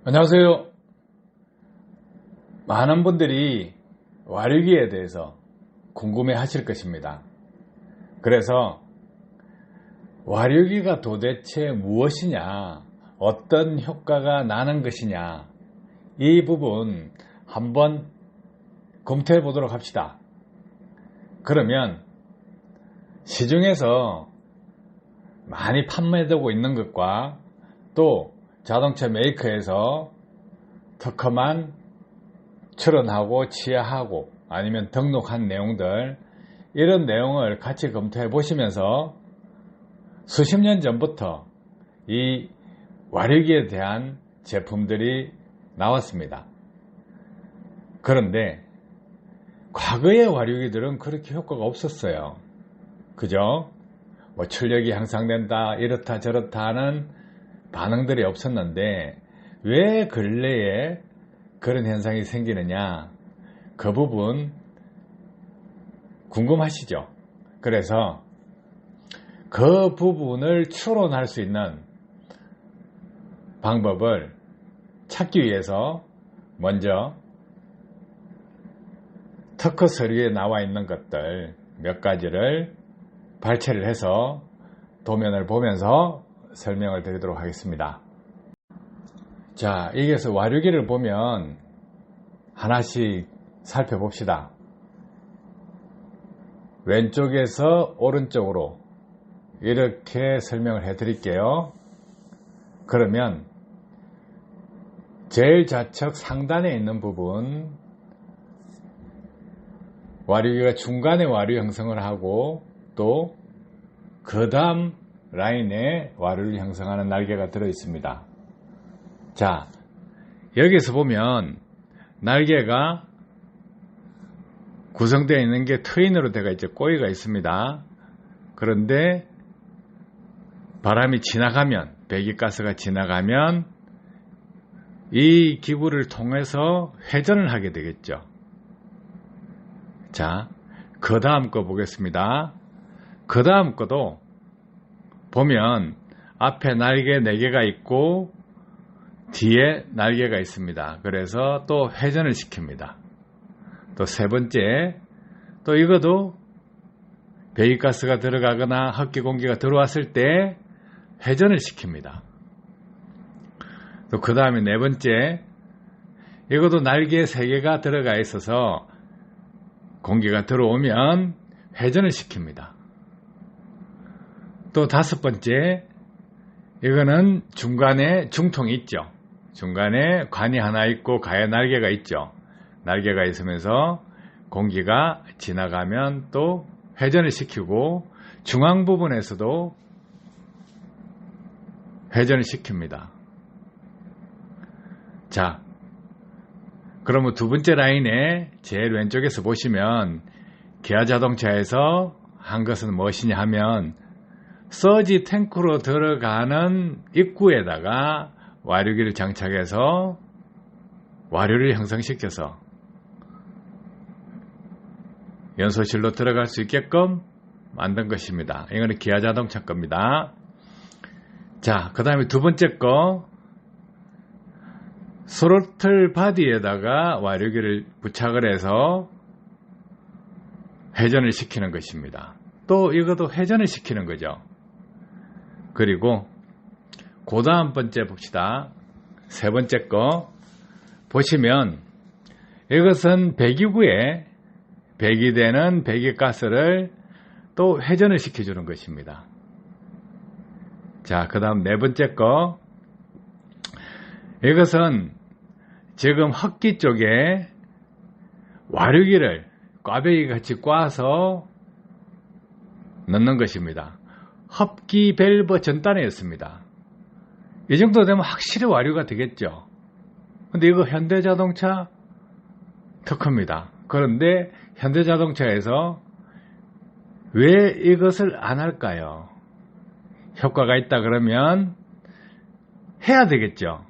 안녕하세요. 많은 분들이 와류기에 대해서 궁금해 하실 것입니다. 그래서 와류기가 도대체 무엇이냐, 어떤 효과가 나는 것이냐, 이 부분 한번 검토해 보도록 합시다. 그러면 시중에서 많이 판매되고 있는 것과 또 자동차 메이커에서 특허만 출원하고 취하하고 아니면 등록한 내용들, 이런 내용을 같이 검토해 보시면서 수십 년 전부터 이 와류기에 대한 제품들이 나왔습니다. 그런데 과거의 와류기들은 그렇게 효과가 없었어요. 그죠? 뭐 출력이 향상된다, 이렇다 저렇다 하는 반응들이 없었는데 왜 근래에 그런 현상이 생기느냐, 그 부분 궁금하시죠? 그래서 그 부분을 추론할 수 있는 방법을 찾기 위해서 먼저 특허 서류에 나와 있는 것들 몇 가지를 발췌를 해서 도면을 보면서 설명을 드리도록 하겠습니다. 자, 여기에서 와류기를 보면 하나씩 살펴봅시다. 왼쪽에서 오른쪽으로 이렇게 설명을 해 드릴게요. 그러면 제일 좌측 상단에 있는 부분, 와류기가 중간에 와류 형성을 하고 또 그 다음 라인에 와류를 형성하는 날개가 들어 있습니다. 자, 여기서 보면 날개가 구성되어 있는 게 트윈으로 되어 있죠. 꼬리가 있습니다. 그런데 바람이 지나가면, 배기가스가 지나가면 이 기구를 통해서 회전을 하게 되겠죠. 자, 그 다음 거 보겠습니다. 그 다음 거도 보면 앞에 날개 4개가 있고 뒤에 날개가 있습니다. 그래서 또 회전을 시킵니다. 또 세 번째, 또 이것도 배기가스가 들어가거나 흡기 공기가 들어왔을 때 회전을 시킵니다. 또 그 다음에 네 번째, 이것도 날개 3개가 들어가 있어서 공기가 들어오면 회전을 시킵니다. 또 다섯 번째, 이거는 중간에 중통이 있죠. 중간에 관이 하나 있고 가에 날개가 있죠. 날개가 있으면서 공기가 지나가면 또 회전을 시키고 중앙 부분에서도 회전을 시킵니다. 자, 그러면 두 번째 라인에 제일 왼쪽에서 보시면 기아 자동차에서 한 것은 무엇이냐 하면 서지 탱크로 들어가는 입구에다가 와류기를 장착해서 와류를 형성시켜서 연소실로 들어갈 수 있게끔 만든 것입니다. 이거는 기아 자동차 겁니다. 자, 그 다음에 두 번째 거, 스로틀 바디에다가 와류기를 부착을 해서 회전을 시키는 것입니다. 또 이것도 회전을 시키는 거죠. 그리고 그 다음 번째 봅시다. 세 번째 거 보시면 이것은 배기구에 배기되는 배기가스를 또 회전을 시켜주는 것입니다. 자, 그 다음 네 번째 거, 이것은 지금 흡기 쪽에 와류기를 꽈배기 같이 꽈서 넣는 것입니다. 흡기 밸브 전단에 있습니다. 이 정도 되면 확실히 와류가 되겠죠. 근데 이거 현대자동차 특허입니다. 그런데 현대자동차에서 왜 이것을 안 할까요? 효과가 있다 그러면 해야 되겠죠.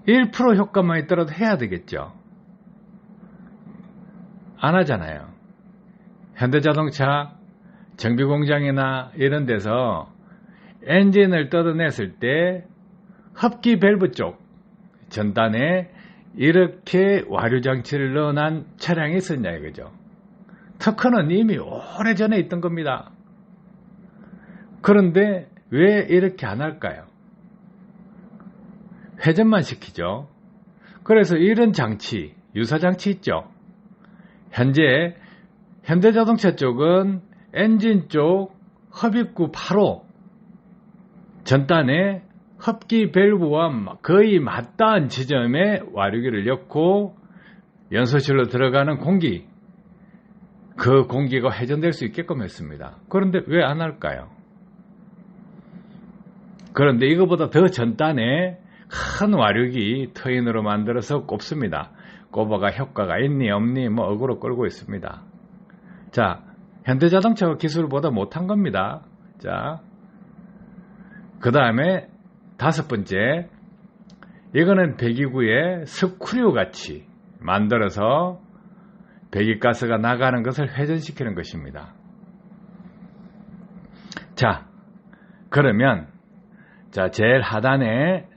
1% 효과만 있더라도 해야 되겠죠. 안 하잖아요. 현대자동차 정비공장이나 이런 데서 엔진을 뜯어냈을 때 흡기 밸브 쪽, 전단에 이렇게 와류장치를 넣어놓은 차량이 있었냐 이거죠. 특허는 이미 오래전에 있던 겁니다. 그런데 왜 이렇게 안 할까요? 회전만 시키죠. 그래서 이런 장치, 유사장치 있죠. 현재 현대자동차 쪽은 엔진 쪽 흡입구 8호 전단에 흡기 밸브와 거의 맞닿은 지점에 와류기를 넣고 연소실로 들어가는 공기, 그 공기가 회전될 수 있게끔 했습니다. 그런데 왜 안 할까요? 그런데 이거보다 더 전단에 큰 와류기 터인으로 만들어서 꼽습니다. 꼽아가 효과가 있니 없니 뭐 어그로 끌고 있습니다. 자, 현대자동차가 기술보다 못한 겁니다. 자, 그 다음에 5번째, 이거는 배기구에 스크류 같이 만들어서 배기가스가 나가는 것을 회전시키는 것입니다. 자, 그러면 자, 제일 하단에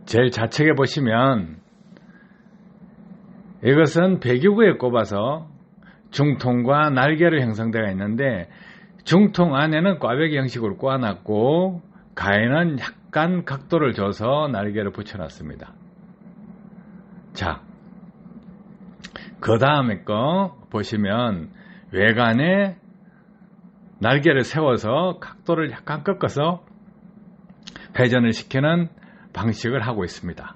제일 좌측에 보시면 이것은 배기구에 꼽아서 중통과 날개로 형성되어 있는데 중통 안에는 꽈배기 형식으로 꽈놨고 가에는 약간 각도를 줘서 날개를 붙여놨습니다. 자, 그 다음에 거 보시면 외관에 날개를 세워서 각도를 약간 꺾어서 회전을 시키는 방식을 하고 있습니다.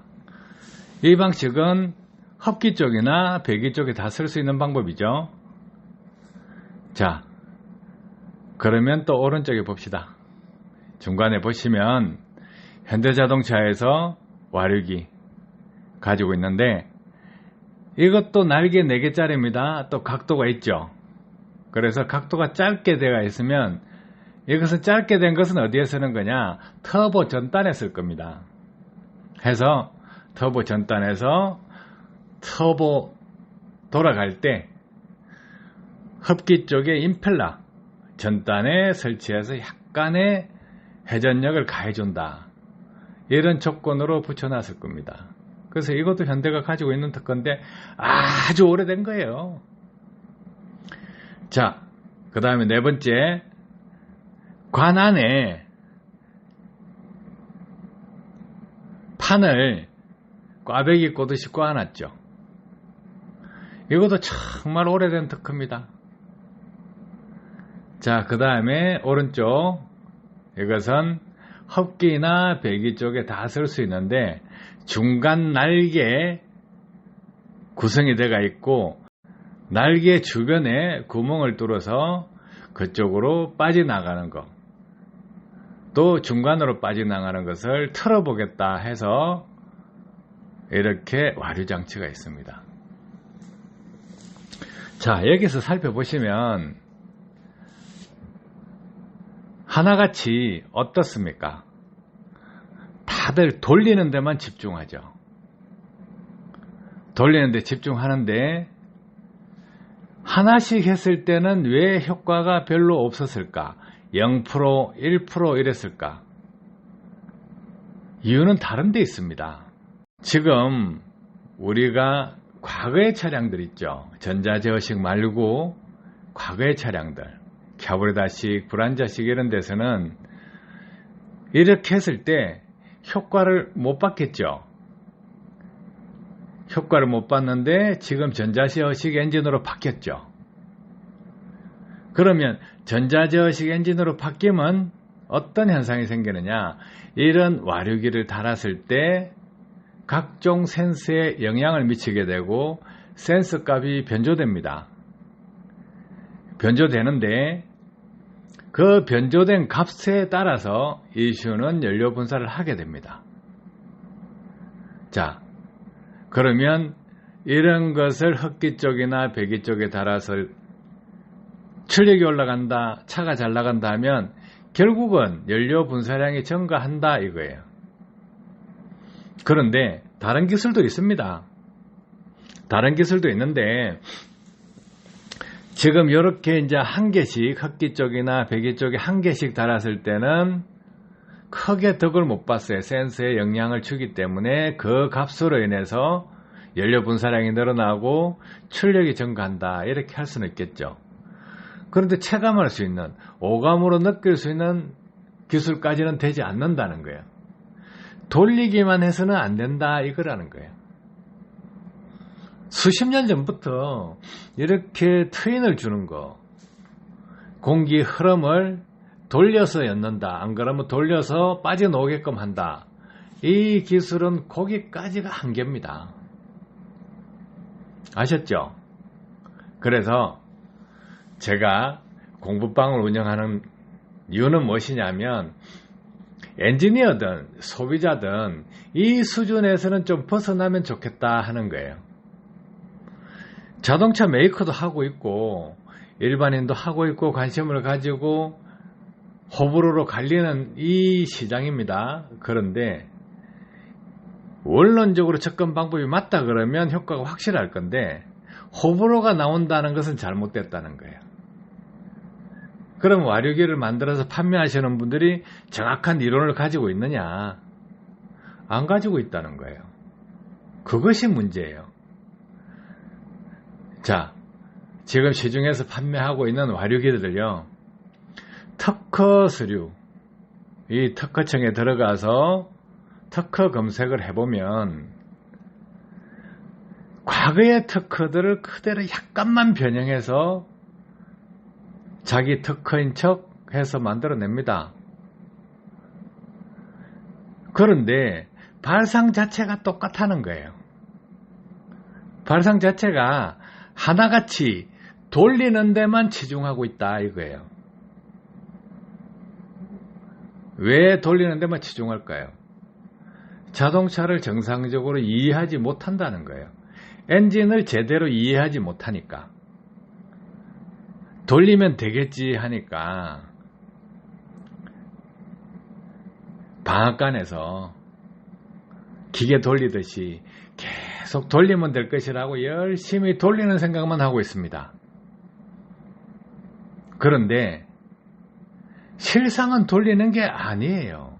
이 방식은 흡기 쪽이나 배기 쪽에 다 쓸 수 있는 방법이죠. 자, 그러면 또 오른쪽에 봅시다. 중간에 보시면 현대자동차에서 와류기 가지고 있는데 이것도 날개 4개짜리입니다. 또 각도가 있죠. 그래서 각도가 짧게 되어 있으면 이것은 짧게 된 것은 어디에 쓰는 거냐? 터보 전단에 쓸 겁니다. 해서 터보 전단에서 터보 돌아갈 때 흡기 쪽에 임펠러 전단에 설치해서 약간의 회전력을 가해준다. 이런 조건으로 붙여놨을 겁니다. 그래서 이것도 현대가 가지고 있는 특허인데 아주 오래된 거예요. 자, 그 다음에 4번째, 관 안에 판을 꽈배기 꽂듯이 꽈놨죠. 이것도 정말 오래된 특허입니다. 자, 그 다음에 오른쪽, 이것은 흡기나 배기 쪽에 다 쓸 수 있는데 중간 날개 구성이 되어 있고 날개 주변에 구멍을 뚫어서 그쪽으로 빠져나가는 것, 또 중간으로 빠져나가는 것을 틀어보겠다 해서 이렇게 와류장치가 있습니다. 자, 여기서 살펴보시면 하나같이 어떻습니까? 다들 돌리는 데만 집중하죠. 돌리는 데 집중하는데 하나씩 했을 때는 왜 효과가 별로 없었을까? 0%, 1% 이랬을까? 이유는 다른 데 있습니다. 지금 우리가 과거의 차량들 있죠. 전자제어식 말고 과거의 차량들, 캬브레다식, 불안자식 이런 데서는 이렇게 했을 때 효과를 못 받겠죠. 효과를 못 받는데 지금 전자제어식 엔진으로 바뀌었죠. 그러면 전자제어식 엔진으로 바뀌면 어떤 현상이 생기느냐? 이런 와류기를 달았을 때 각종 센서에 영향을 미치게 되고 센서 값이 변조됩니다. 변조되는데 그 변조된 값에 따라서 ECU는 연료 분사를 하게 됩니다. 자, 그러면 이런 것을 흡기 쪽이나 배기 쪽에 달아서 출력이 올라간다, 차가 잘 나간다 하면 결국은 연료 분사량이 증가한다 이거예요. 그런데 다른 기술도 있습니다. 다른 기술도 있는데 지금 이렇게 이제 한 개씩 흡기 쪽이나 배기 쪽에 한 개씩 달았을 때는 크게 덕을 못 봤어요. 센서에 영향을 주기 때문에 그 값으로 인해서 연료 분사량이 늘어나고 출력이 증가한다. 이렇게 할 수는 있겠죠. 그런데 체감할 수 있는, 오감으로 느낄 수 있는 기술까지는 되지 않는다는 거예요. 돌리기만 해서는 안 된다 이거라는 거예요. 수십 년 전부터 이렇게 트윈을 주는 거, 공기 흐름을 돌려서 엮는다, 안 그러면 돌려서 빠져나오게끔 한다. 이 기술은 거기까지가 한계입니다. 아셨죠? 그래서 제가 공부방을 운영하는 이유는 무엇이냐면, 엔지니어든 소비자든 이 수준에서는 좀 벗어나면 좋겠다 하는 거예요. 자동차 메이커도 하고 있고 일반인도 하고 있고 관심을 가지고 호불호로 갈리는 이 시장입니다. 그런데 원론적으로 접근 방법이 맞다 그러면 효과가 확실할 건데, 호불호가 나온다는 것은 잘못됐다는 거예요. 그럼 와류기를 만들어서 판매하시는 분들이 정확한 이론을 가지고 있느냐? 안 가지고 있다는 거예요. 그것이 문제예요. 자, 지금 시중에서 판매하고 있는 와류기들을요, 특허 서류, 이 특허청에 들어가서 특허 검색을 해보면 과거의 특허들을 그대로 약간만 변형해서 자기 특허인 척 해서 만들어냅니다. 그런데 발상 자체가 똑같다는 거예요. 발상 자체가 하나같이 돌리는 데만 치중하고 있다 이거예요. 왜 돌리는 데만 치중할까요? 자동차를 정상적으로 이해하지 못한다는 거예요. 엔진을 제대로 이해하지 못하니까. 돌리면 되겠지 하니까 방앗간에서 기계 돌리듯이 계속 돌리면 될 것이라고 열심히 돌리는 생각만 하고 있습니다. 그런데 실상은 돌리는 게 아니에요.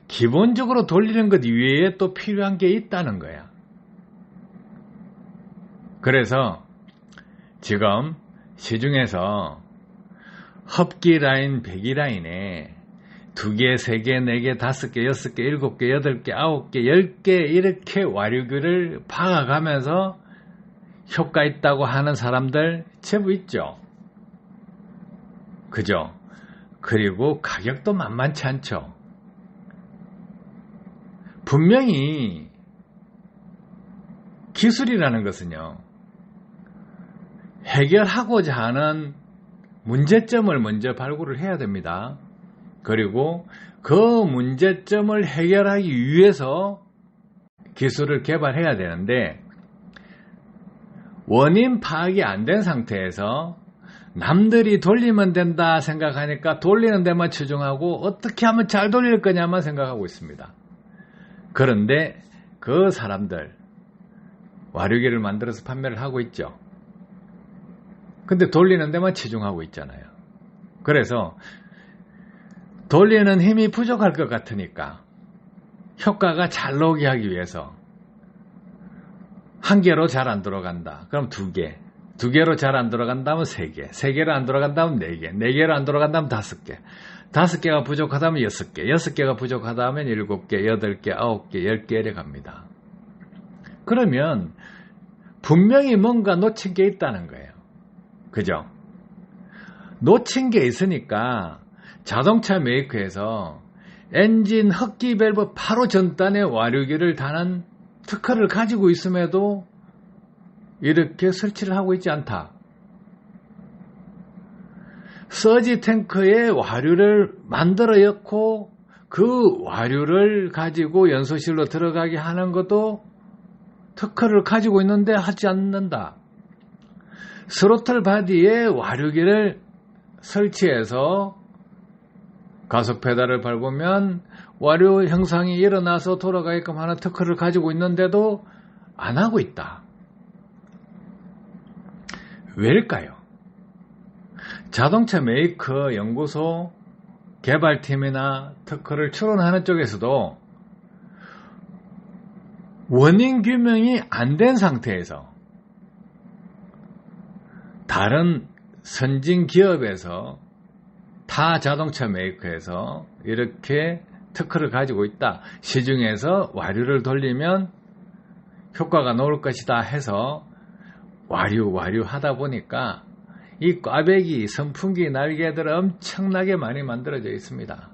기본적으로 돌리는 것 이외에 또 필요한 게 있다는 거야. 그래서 지금 시중에서 흡기 라인, 배기 라인에 2개, 3개, 4개, 5개, 6개, 7개, 8개, 9개, 10개 이렇게 와류기를 박아가면서 효과 있다고 하는 사람들 제법 있죠. 그죠? 그리고 가격도 만만치 않죠. 분명히 기술이라는 것은요, 해결하고자 하는 문제점을 먼저 발굴을 해야 됩니다. 그리고 그 문제점을 해결하기 위해서 기술을 개발해야 되는데, 원인 파악이 안 된 상태에서 남들이 돌리면 된다 생각하니까 돌리는 데만 치중하고 어떻게 하면 잘 돌릴 거냐만 생각하고 있습니다. 그런데 그 사람들 와류기를 만들어서 판매를 하고 있죠. 근데 돌리는 데만 치중하고 있잖아요. 그래서 돌리는 힘이 부족할 것 같으니까 효과가 잘 나오게 하기 위해서 한 개로 잘 안 들어간다. 그럼 2개. 2개로 잘 안 들어간다면 3개. 3개로 안 들어간다면 4개. 4개로 안 들어간다면 5개. 5개가 부족하다면 6개. 6개가 부족하다면 7개, 8개, 9개, 10개 이래 갑니다. 그러면 분명히 뭔가 놓친 게 있다는 거예요. 그죠? 놓친 게 있으니까 자동차 메이커에서 엔진 흡기 밸브 바로 전단에 와류기를 다는 특허를 가지고 있음에도 이렇게 설치를 하고 있지 않다. 서지 탱크에 와류를 만들어 엮고 그 와류를 가지고 연소실로 들어가게 하는 것도 특허를 가지고 있는데 하지 않는다. 스로틀 바디에 와류기를 설치해서 가속 페달을 밟으면 와류 형상이 일어나서 돌아가게끔 하는 특허를 가지고 있는데도 안 하고 있다. 왜일까요? 자동차 메이커 연구소 개발팀이나 특허를 추론하는 쪽에서도 원인 규명이 안 된 상태에서 다른 선진 기업에서 타 자동차 메이커에서 이렇게 특허를 가지고 있다. 시중에서 와류를 돌리면 효과가 나올 것이다 해서 와류 하다 보니까 이 꽈배기, 선풍기 날개들 엄청나게 많이 만들어져 있습니다.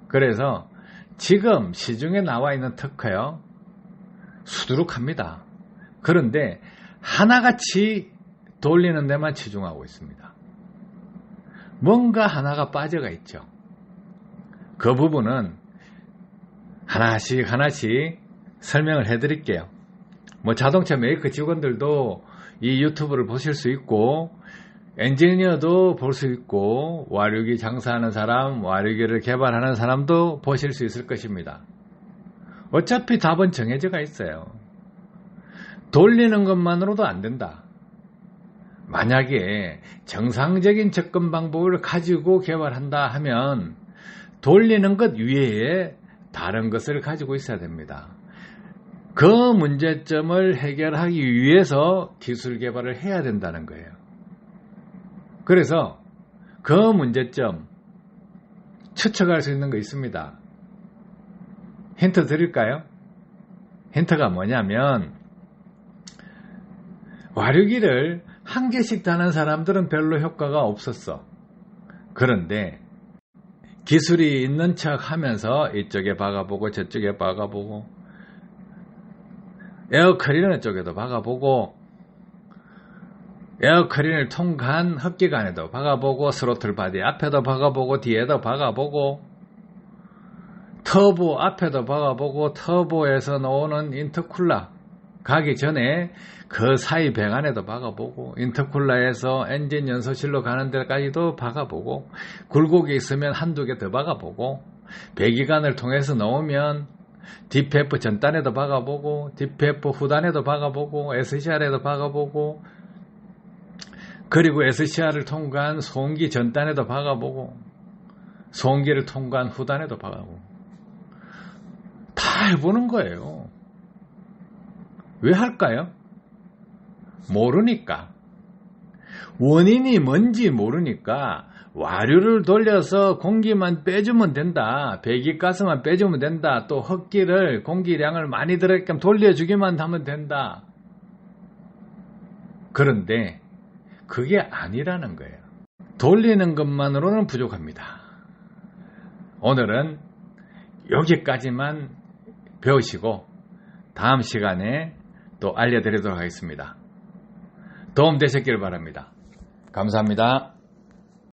그래서 지금 시중에 나와 있는 특허요, 수두룩합니다. 그런데 하나같이 돌리는 데만 치중하고 있습니다. 뭔가 하나가 빠져가 있죠. 그 부분은 하나씩 설명을 해드릴게요. 뭐 자동차 메이커 직원들도 이 유튜브를 보실 수 있고, 엔지니어도 볼 수 있고, 와류기 장사하는 사람, 와류기를 개발하는 사람도 보실 수 있을 것입니다. 어차피 답은 정해져가 있어요. 돌리는 것만으로도 안 된다. 만약에 정상적인 접근 방법을 가지고 개발한다 하면 돌리는 것 위에 다른 것을 가지고 있어야 됩니다. 그 문제점을 해결하기 위해서 기술 개발을 해야 된다는 거예요. 그래서 그 문제점 추측할 수 있는 거 있습니다. 힌트 드릴까요? 힌트가 뭐냐면, 와류기를 한 개씩 다는 사람들은 별로 효과가 없었어. 그런데 기술이 있는 척 하면서 이쪽에 박아보고 저쪽에 박아보고, 에어클리너 쪽에도 박아보고, 에어클리너를 통과한 흡기관에도 박아보고, 스로틀 바디 앞에도 박아보고, 뒤에도 박아보고, 터보 앞에도 박아보고, 터보에서 나오는 인터쿨러 가기 전에 그 사이 배관에도 박아보고, 인터쿨러에서 엔진 연소실로 가는 데까지도 박아보고, 굴곡이 있으면 한두 개 더 박아보고, 배기관을 통해서 넣으면 DPF 전단에도 박아보고, DPF 후단에도 박아보고, SCR에도 박아보고, 그리고 SCR을 통과한 소음기 전단에도 박아보고, 소음기를 통과한 후단에도 박아보고, 다 해보는 거예요. 왜 할까요? 모르니까. 원인이 뭔지 모르니까 와류를 돌려서 공기만 빼주면 된다, 배기가스만 빼주면 된다, 또 흡기를, 공기량을 많이 들어가게끔 돌려주기만 하면 된다. 그런데 그게 아니라는 거예요. 돌리는 것만으로는 부족합니다. 오늘은 여기까지만 배우시고 다음 시간에 또 알려드리도록 하겠습니다. 도움 되셨길 바랍니다. 감사합니다.